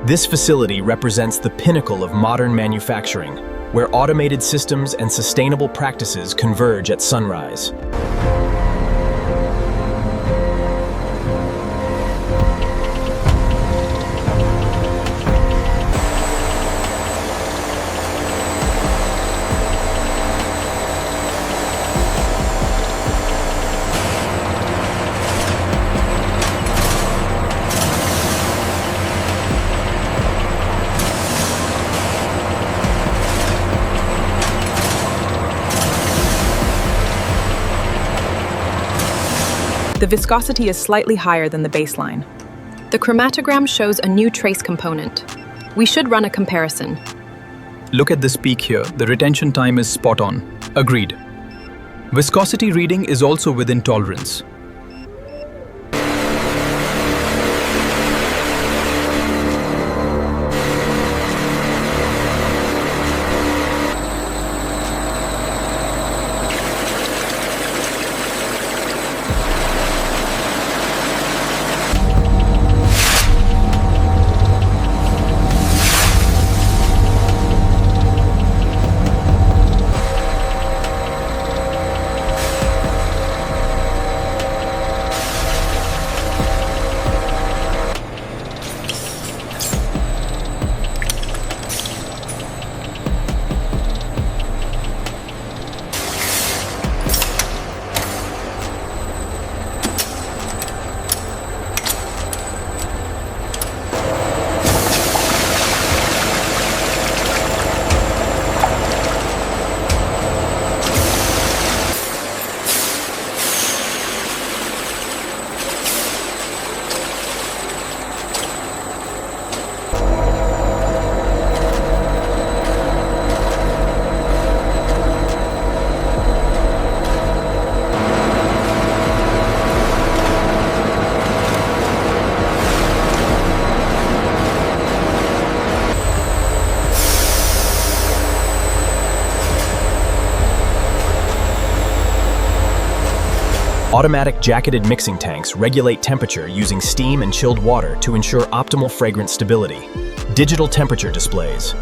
This facility represents the pinnacle of modern manufacturing, where automated systems and sustainable practices converge at sunrise. The viscosity is slightly higher than the baseline. The chromatogram shows a new trace component. We should run a comparison. Look at this peak here. The retention time is spot on. Agreed. Viscosity reading is also within tolerance. Automatic jacketed mixing tanks regulate temperature using steam and chilled water to ensure optimal fragrance stability. Digital temperature displays.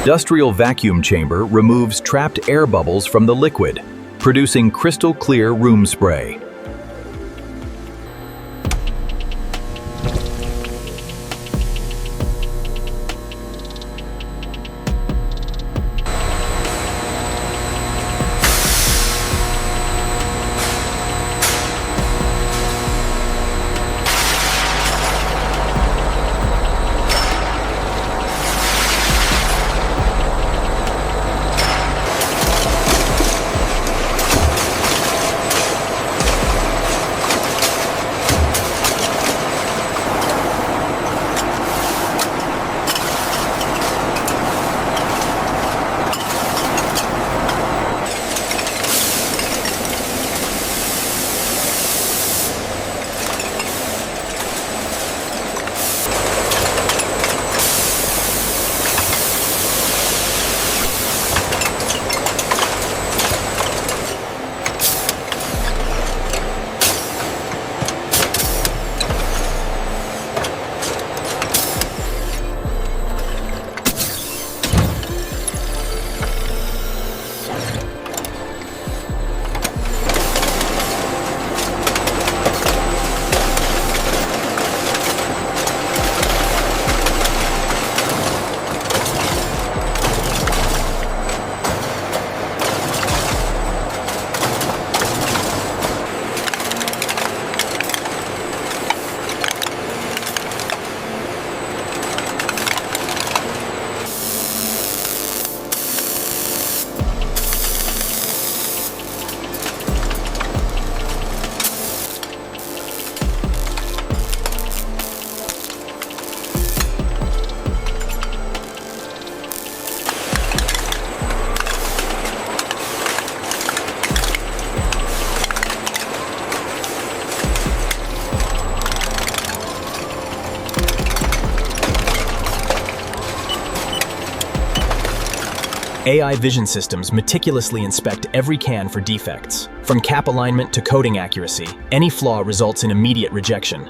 Industrial vacuum chamber removes trapped air bubbles from the liquid, producing crystal clear room spray. AI vision systems meticulously inspect every can for defects. From cap alignment to coating accuracy, any flaw results in immediate rejection.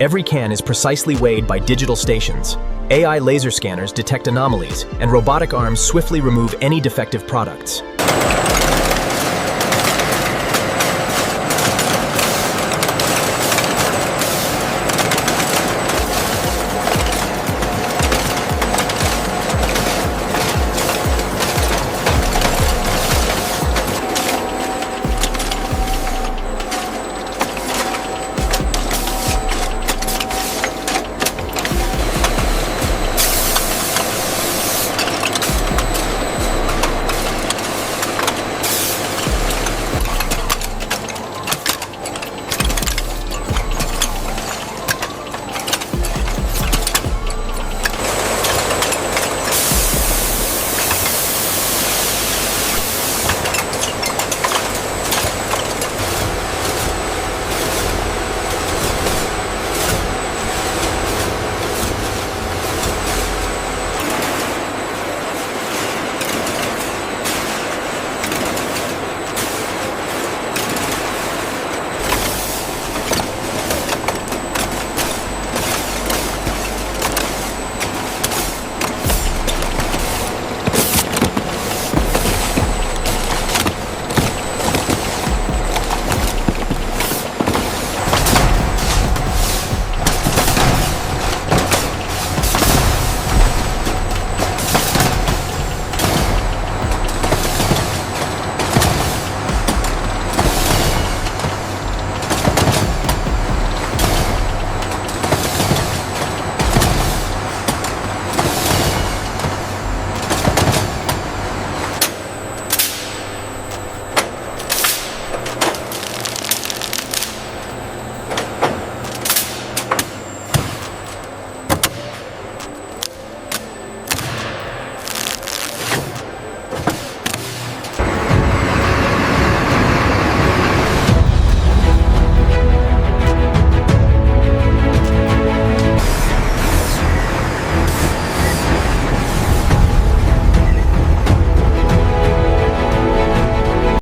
Every can is precisely weighed by digital stations. AI laser scanners detect anomalies, and robotic arms swiftly remove any defective products.